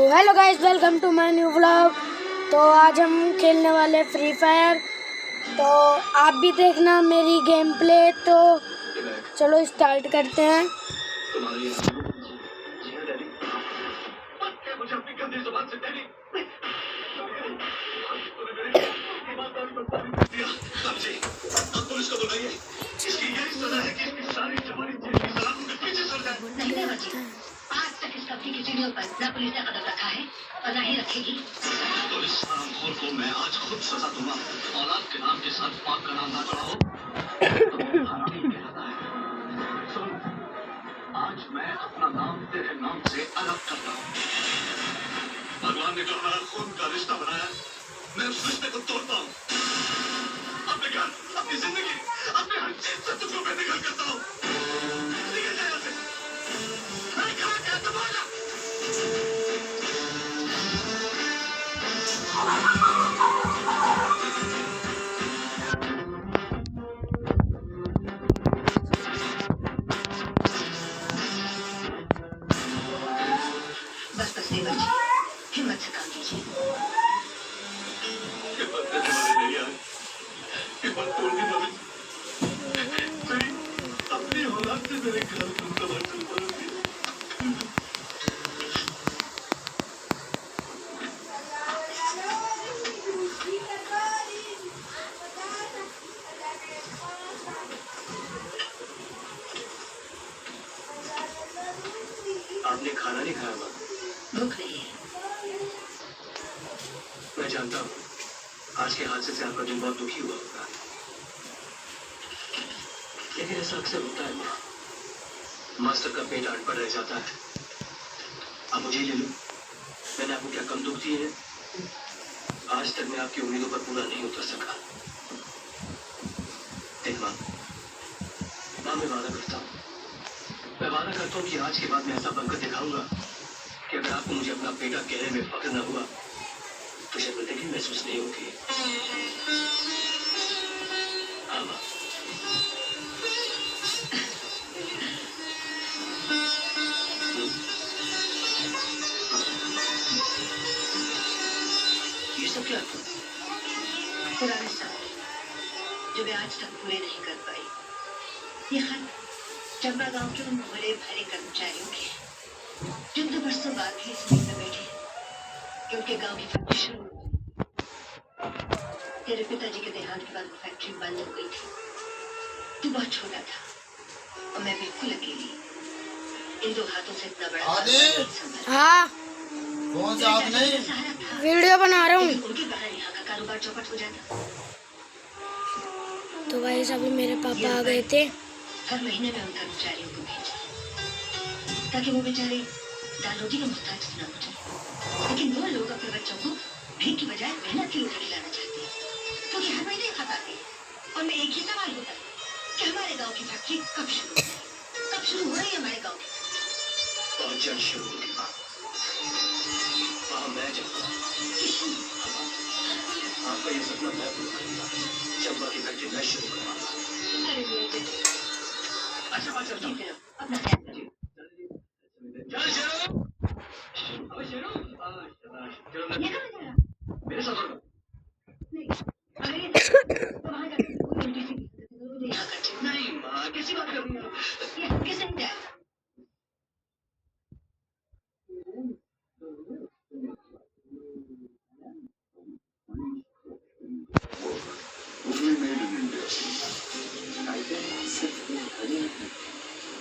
Hello guys, welcome to my new vlog. तो आज हम खेलने वाले फ्री फायर। तो आप भी देखना मेरी गेम प्ले। तो चलो स्टार्ट करते हैं। आज तक इस कंपनी की सीढ़ियों पर न पुलिस ने कदम रखा है और न ही रखेगी। तो इस हरामखोर को मैं आज खुद सजा दूंगा। औलाद के नाम के साथ पाप का नाम ना जोड़ा हो तो वो हरामी कहलाता है। सुन, आज मैं अपना नाम तेरे नाम से अलग करता हूँ। भगवान ने जो हमारा खून का रिश्ता बनाया, मैं उस रिश्ते को तोड़ता हूँ। अपने घर, अपनी जिंदगी, अपने हर चीज से तुझको बेदखल करता हूँ। निकल जा यहाँ से। अरे कहाँ गया तुम्हारा? बस बस देवर जी, हिम्मत से काम कीजिए। हिम्मत से तुम्हारे नहीं आए, हिम्मत तोड़नी पड़ी। मेरी अपनी औलाद से मेरे घर तुम तबादल करोगे। आपने खाना नहीं खाया माँ? भूख नहीं है। मैं जानता हूँ आज के हादसे से आपका दिल बहुत दुखी हुआ होगा, लेकिन ऐसा अक्सर होता है माँ। मास्टर का पेट अनपढ़ रह जाता है। अब मुझे ले लो, मैंने आपको क्या कम दुख दिए हैं? आज तक मैं आपकी उम्मीदों पर पूरा नहीं उतर सका। देख माँ, मैं वादा करता हूँ, मैं वादा करता हूँ कि आज के बाद मैं ऐसा बनकर दिखाऊंगा कि अगर आपको मुझे अपना बेटा कहने में फख्र न हुआ तो शर्मिंदगी महसूस नहीं होगी। हाँ माँ। ये सब क्या? पुराने सपने जो मैं आज तक पूरे नहीं कर पाई। ये खत चंबा गांव के उन बड़े भारी कर्मचारियों के जिन 2 वर्षों बाद भी इस में बैठे कि उनके गांव की फैक्ट्री शुरू हुई। तेरे पिताजी के देहांत के बाद वो फैक्ट्री बंद हो गई थी। तू बहुत छोटा था और मैं बिल्कुल अकेली इन 2 हाथों से इतना बड़ा हाँ, कौन सा आपने? वीडियो बना रहा हूँ। उनके बगैर यहाँ का कारोबार चौपट हो जाता। तो गाइस अभी मेरे पापा आ गए थे। हर महीने में उन कर्मचारियों को भेजा ताकि वो बेचारे दाल रोटी का मोहताज न हो जाए। लेकिन वो लोग अपने बच्चों को भीख की बजाय मेहनत की रोटी खिलाना चाहते हैं, क्योंकि हर महीने खपाते हैं। और मैं एक ही सवाल होता है कि हमारे गांव की फैक्ट्री कब शुरू होगी? कब शुरू हो रही है हमारे गांव की? बहुत जल्द शुरू होगी माँ। मैं चाहता हूँ आपका ये सपना मैं पूरा करूँगा। चंबा की फैक्ट्री मैं शुरू करवाऊंगा। अरे मेरे बेटे, अच्छा बात करता हूँ। अपना ख्याल करिए। चल शेरू, अबे शेरू, चलो ये कहाँ जा रहा? मेरे साथ चलो। नहीं, अगर ये तो वहाँ जाकर कोई उल्टी सीधी यहाँ कर। नहीं माँ, कैसी बात कर रही हो? ये किसने किया?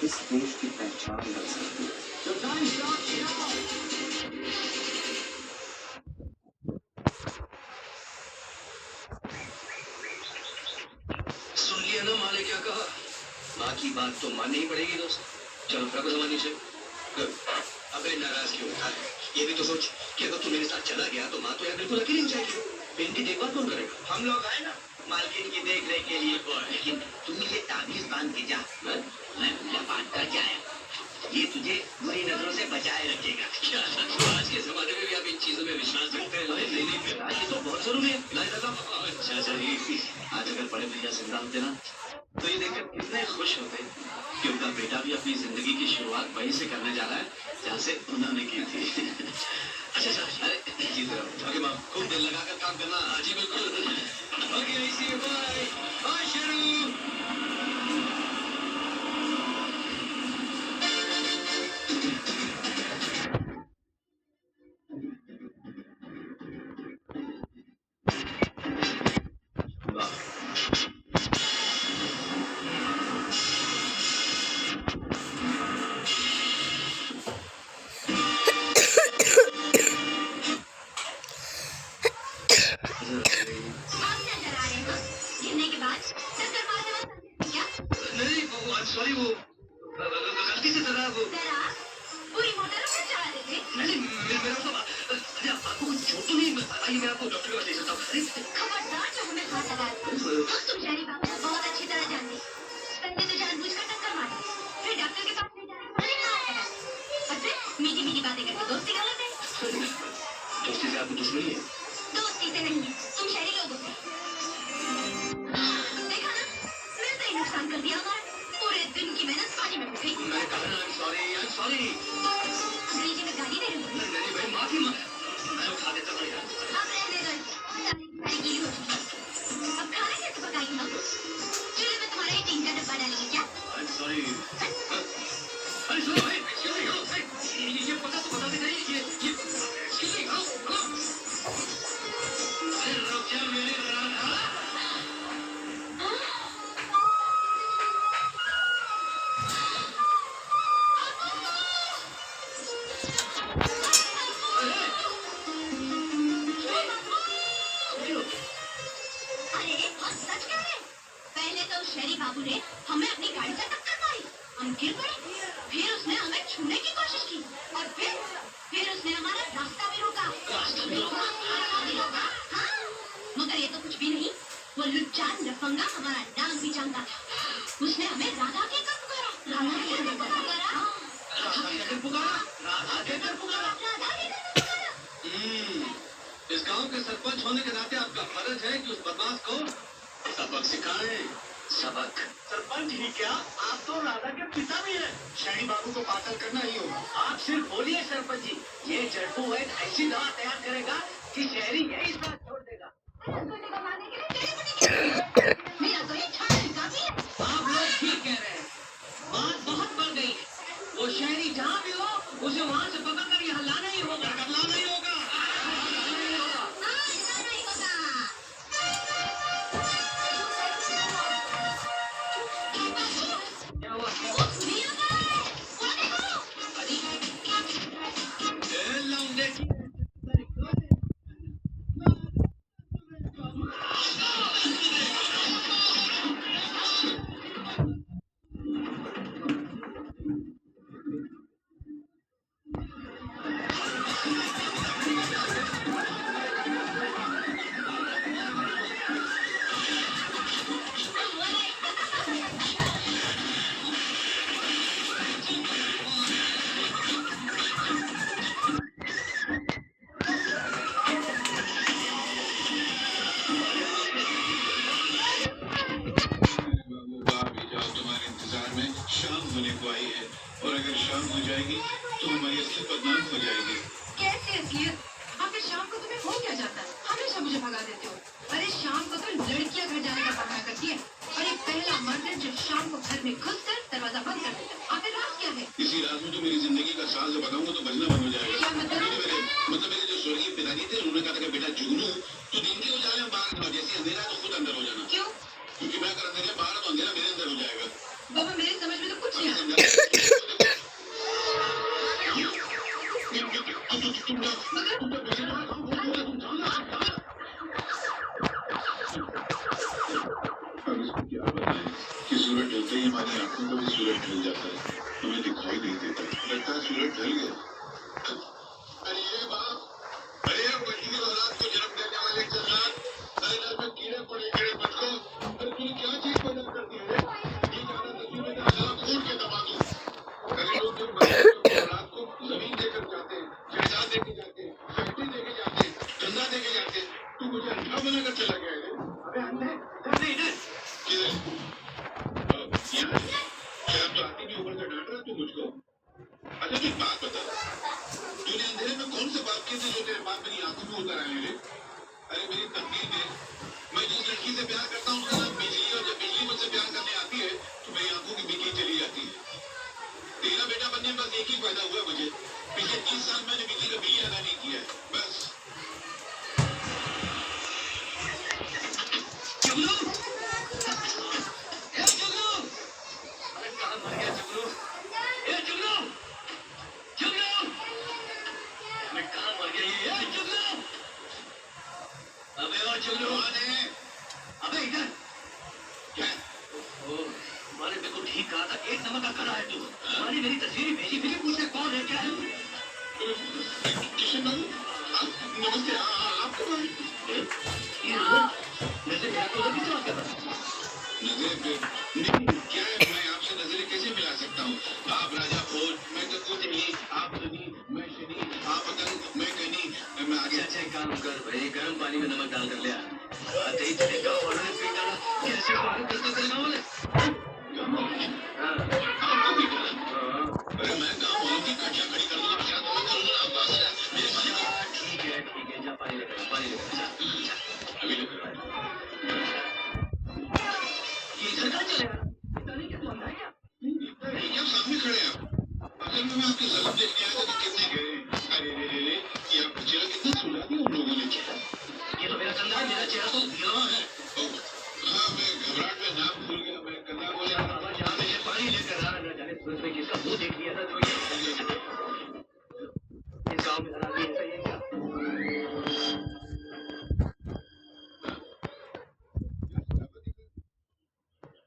इस देश की पहचान बन सकती है। सुन लिया ना माँ ने क्या कहा? माँ की बात तो माननी ही पड़ेगी दोस्त। चलो रखो जमानी से। अबे नाराज क्यों होता है? ये भी तो सोच कि अगर तू मेरे साथ चला गया तो माँ तो यार बिल्कुल अकेली हो जाएगी। इनकी देखभाल कौन करेगा? हम लोग आए ना मालकिन की देख रेख के लिए। लेकिन तुम ये ताबीज बांध के जा, मैं पूजा पाठ कर जाए, ये तुझे बुरी नजरों से बचाए रखेगा। क्या तो आज के जमाने में भी आप इन चीजों में विश्वास रखते हैं? नहीं बेटा, ये तो बहुत जरूरी है। अच्छा आज अगर बड़े भैया जिंदा होते ना तो ये देखकर कितने खुश होते कि उनका बेटा भी अपनी जिंदगी की शुरुआत वहीं से करने जा रहा है जहाँ से उन्होंने की थी। सॉरी वो गलती से जरा वो पूरी मोटर में चला देते। नहीं मेरा तो अरे आपको कुछ चोट तो नहीं आइए मैं आपको डॉक्टर के पास ले जाता हूँ। अरे खबरदार जो हमें हाथ लगाए। तुम शहरी बाबू को बहुत अच्छी तरह जानते। संजय तो जानबूझकर टक्कर मारी, फिर डॉक्टर के पास ले जाने पर हाथ लगा। और फिर मीठी मीठी बातें करके दोस्ती कर लेते। दोस्ती से आपको दुश्मनी है? दोस्ती से नहीं, तुम शहरी लोगों से। देखा ना, मिलते ही नुकसान कर दिया हमारा। पूरे दिन की मेहनत पानी में बह गई। मैंने कहा ना सॉरी अंग्रेजी में गाली नहीं बोली। नहीं भाई माफी मैं उठा देता हूँ यार। अब रहने दो, सारी खाई गीली हो चुकी है। अब खाना कैसे पकाएंगे हम? चूल्हे में तुम्हारा ही टीन का डब्बा डालेंगे क्या? सॉरी अरे सुनो भाई ये पता तो बता देना ये excuse me, hello? अरे रुक जा मेरे राधा। अरे और सच कह रहे, पहले तो शहरी बाबू ने हमें अपनी गाड़ी से टक्कर मारी, हम गिर पड़े, फिर उसने हमें छूने की कोशिश की और फिर उसने हमारा रास्ता भी रोका। रास्ता भी रोका? हाँ, मगर ये तो कुछ भी नहीं, वो लुच्चा लफंगा हमारा नाम भी जानता था। उसने हमें राधा कहकर पुकारा। राधा कहकर पुकारा? हाँ। राधा कहकर पुकारा? राधा कहकर पुकारा? राधा कहकर पुकारा। इस गांव के सरपंच होने के नाते आपका फर्ज है कि उस बदमाश को सबक सिखाएं। सबक? सरपंच ही क्या, आप तो राधा के पिता भी हैं। शहरी बाबू को पागल करना ही होगा। आप सिर्फ बोलिए सरपंच जी, ये जड़बू एक ऐसी दवा तैयार करेगा कि शहरी यही साथ छोड़ देगा। रसगुल्ले को मारने के लिए तेरे को मेरा तो ये छात्र काफी है। आप लोग ठीक कह रहे हैं, बात बहुत बढ़ गई है। वो शहरी जहाँ भी हो उसे वहाँ से पकड़ कर यहाँ लाना ही होगा। लाना ही होगा। हाँ, ऐसा नहीं होगा। क्या हुआ? भैया गए, वो देखो। ए, लौंडे की और अगर शाम हो जाएगी तो हमारी असलियत बदनाम हो जाएगी। कैसे असलियत? आखिर शाम को तुम्हें हो क्या जाता है? हमेशा मुझे भगा देते हो। अरे शाम को तो लड़कियां घर जाने का बहाना करती है और ये पहला मर्द है जो शाम को घर में घुसकर दरवाजा बंद कर देता है। आखिर राज क्या है? इसी रात में तो मेरी जिंदगी का साल जब बताऊंगा तो बजना बंद हो जाएगा। क्या मतलब? मेरे जो स्वर्गीय पिताजी थे उन्होंने कहा था कि बेटा जुगनू तो दिन के उजाले में बाहर जाओ, जैसे अंधेरा तो खुद अंदर हो जाना। क्यों? क्योंकि मैं अगर अंधेरा बाहर तो अंधेरा मेरे अंदर हो जाएगा। बाबा मेरी समझ में तो कुछ नहीं आता। अब इसको क्या बताएं कि सूरज ढलते ही हमारी आंखों को भी सूरज ढल जाता है, हमें दिखाई नहीं देता। लगता है सूरज ढल गया। अरे बाप, अरे वही औलाद को जन्म देने वाले जन्नत, अरे घर में कीड़े पड़े कीड़े बचको, अरे तूने क्या चीज पैदा कर दी है? ये जाना नसीब में जरा खोल के दबा दूं। अरे लोग जब औलाद को जमीन देकर जाते हैं, जायदाद देके जाते हैं, फैक्ट्री देके जाते हैं, धंधा देके जाते हैं, तू मुझे अंधा बनाकर चला गया है। अबे अंधे इधर किधर? यहाँ शर्म तो आती नहीं, ऊपर से डांट रहा तू मुझको। अच्छा तू एक बात बता, तू ठीक कहा था, एक नंबर का खड़ा है तू। हमारी मेरी तस्वीर भेजी फिर पूछे कौन है क्या है। किशन बाबू नमस्ते आप कौन हैं? ये जैसे मेरा तो उधर किससे बात कर रहा है? नहीं क्या है मैं आपसे नजरें कैसे मिला सकता हूँ? आप राजा भोज, मैं तो कुछ नहीं, आप धनी, मैं शनि, आप अतंग, मैं गनी, मैं आगे। अच्छा एक काम कर भाई, गर्म पानी में नमक डाल कर ले आ। आते ही तेरे गाँव वालों ने पीट डाला। कैसे स्वागत करते तेरे गाँव वाले? हाँ। आपको भी डाला? हाँ। अरे मैं गाँव वालों की कटिया खड़ी कर दूंगा, क्या तुम्हें करूंगा? आप बात है मेरे मालिक। ठीक है, जा पानी लेकर जा। अभी लेकर आओ। ये इधर कहाँ चलेगा? पता नहीं क्या तू अंधा है क्या? नहीं आप सामने खड़े हैं असल में मैं आपके सलाम देखने आया था कि कितने गए। अरे ये आपका चेहरा कितना सुला दिया उन लोगों ने। ये तो मेरा कंधा है, मेरा चेहरा तो गिरा है। हाँ मैं घबराहट में नाम भूल गया, मैं कंधा बोले। बाबा जहाँ मुझे पानी लेकर आ, न जाने सूरज में किसका मुंह देख लिया था तो ये इस गाँव में हरा भी ऐसा ही है क्या?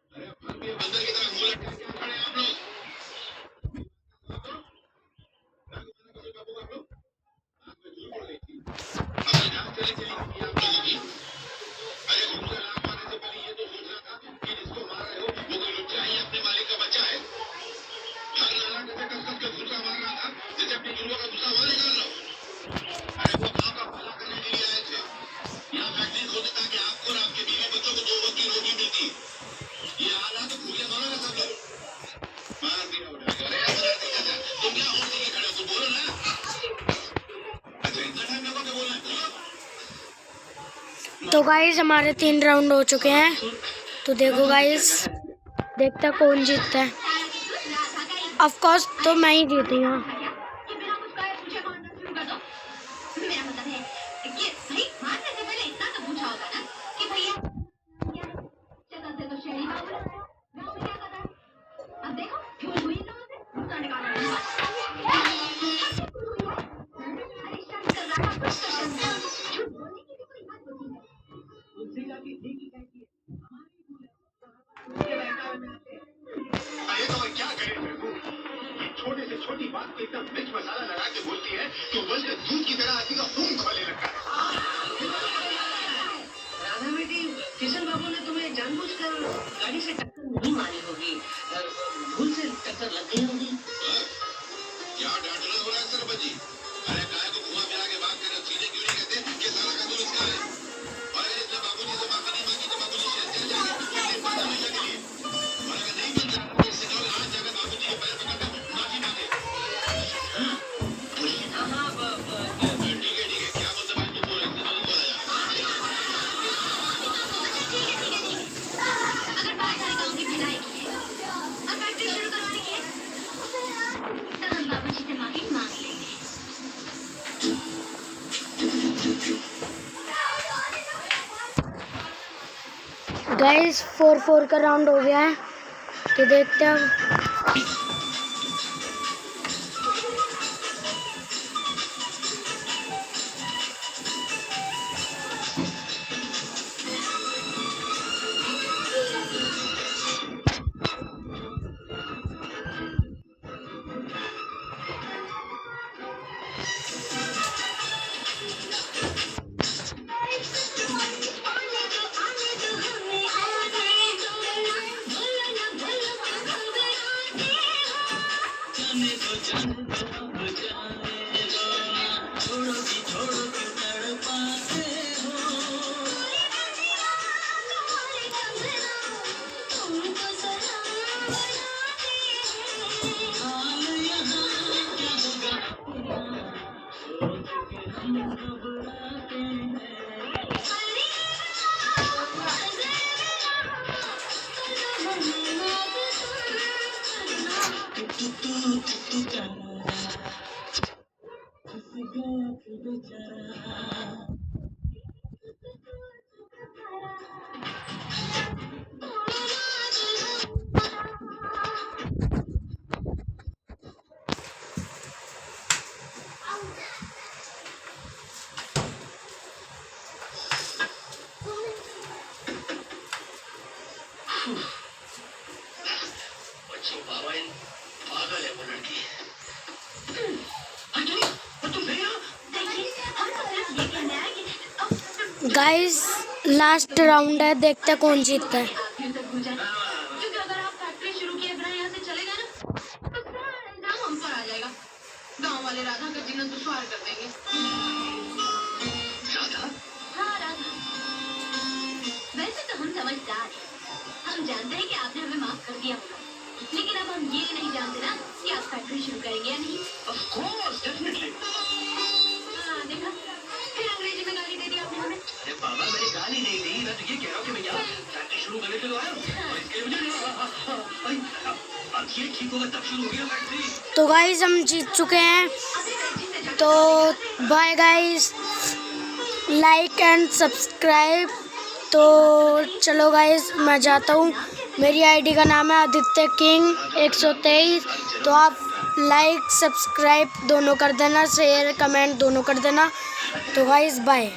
अरे बंदर की तरह मुंह लटका के खड़े हैं आप लोग। बाबू आप लोग आँख में धूल पड़ गई थी। अपनी जान चली चली गई आप लोगों की। अरे घूमकर लात मारने से पहले ये तो सोचना था कि जिसको मार रहे हो वो कोई लुच्चा है या अपने मालिक का बच्चा है। हर नाला जैसे कस के घुसा मार रहा था जैसे अपने गुरुओं का गुस्सा वहां निकाल रहा हो। अरे वो गाँव का भला करने के लिए आए थे। यहाँ फैक्ट्री खोलते ताकि आपको और आपके बीवी बच्चों को 2 वक्त की रोटी मिलती। ये हालात तो भूलिया मानो ना सब लोग। मार दिया उन्होंने। अरे ऐसा नहीं था। तुम क्या होश लेके खड़े हो? तुम बोलो ना। अच्छा इतना टाइम लगा के बोलना है, बोलो। तो गाइस हमारे 3 राउंड हो चुके हैं, तो देखो गाइस, देखता कौन जीतता है। ऑफ कोर्स तो मैं ही जीती हूँ। ये बिना कुछ कहे पूछे मारना शुरू कर दो। मेरा मतलब है कि भाई मारने से पहले इतना तो पूछा होगा ना कि भैया क्या शक्ल से तो शहरी बाबू लग रहा है, गाँव में क्या कर रहा है? अब देखो झूठ हुई ना उसे गुस्सा निकाला नहीं। अरे शक कर रहा है, कुछ तो शक कर। झूठ बोलने की भी कोई बात होती है। अरे तो मैं क्या करे फिर तू? ये छोटे से छोटी बात पे इतना मिर्च मसाला लगा के बोलती है कि उबलते दूध की तरह आदमी का खून खोले लगता है। राधा बेटी, किशन बाबू ने तुम्हें जानबूझकर गाड़ी से टक्कर नहीं मारी होगी, भूल से टक्कर लग गई होगी। क्या डांटना हो रहा है सरपंच जी? अरे गाय को घुमा फिरा के बात करे सीधे क्यों नहीं कहते कि सारा कसूर इसका है? और अगर इसने बाबूजी से माफी नहीं मांगी तो बाबूजी शहर चले जाएंगे तो 5 हमेशा के लिए। और अगर नहीं बन रहा तो इससे कहो आज जाकर बाबूजी के पैर पकड़कर माफी मांगे। ठीक है क्या मतलब है तुम बोल रहे थे? बोला जा। अगर बात सारे गाँव की भलाई की है और फैक्ट्री शुरू करवाने की है तो हम बाबूजी से माफी मांग लेंगे। गाइस 4-4 का राउंड हो गया है, तो देखते हैं। पागल है वो लड़की। अरे और तुम फिर यहाँ? देखिए हमको सिर्फ ये कहना है कि अब गाइस लास्ट राउंड है, देखते हैं कौन जीतता है। आखिर तक हो जाए, क्योंकि अगर आप फैक्ट्री शुरू किए बिना यहाँ से चले गए ना तो सारा इल्जाम हम पर आ जाएगा। गांव वाले राधा का जीना दुश्वार कर देंगे। राधा? हाँ राधा, वैसे तो हम समझदार हैं। हम जानते हैं कि आपने हमें माफ कर दिया होगा, लेकिन अब हम ये नहीं जानते ना कि आप फैक्ट्री शुरू करेंगे या नहीं। Of course, definitely. हाँ देखा, फिर अंग्रेजी में गाली दे दी आपने हमें। अरे बाबा मैंने गाली नहीं दी, मैं तो ये कह रहा हूँ कि भैया फैक्ट्री शुरू करने के लिए आया हूँ और इसके लिए मुझे अब ये ठीक होगा तब शुरू होगी ना फैक्ट्री। तो गाइस हम जीत चुके हैं, तो bye guys, like and subscribe. तो चलो गाइस मैं जाता हूँ। मेरी आईडी का नाम है आदित्य किंग 123। तो आप लाइक सब्सक्राइब दोनों कर देना, शेयर कमेंट दोनों कर देना। तो गाइस बाय।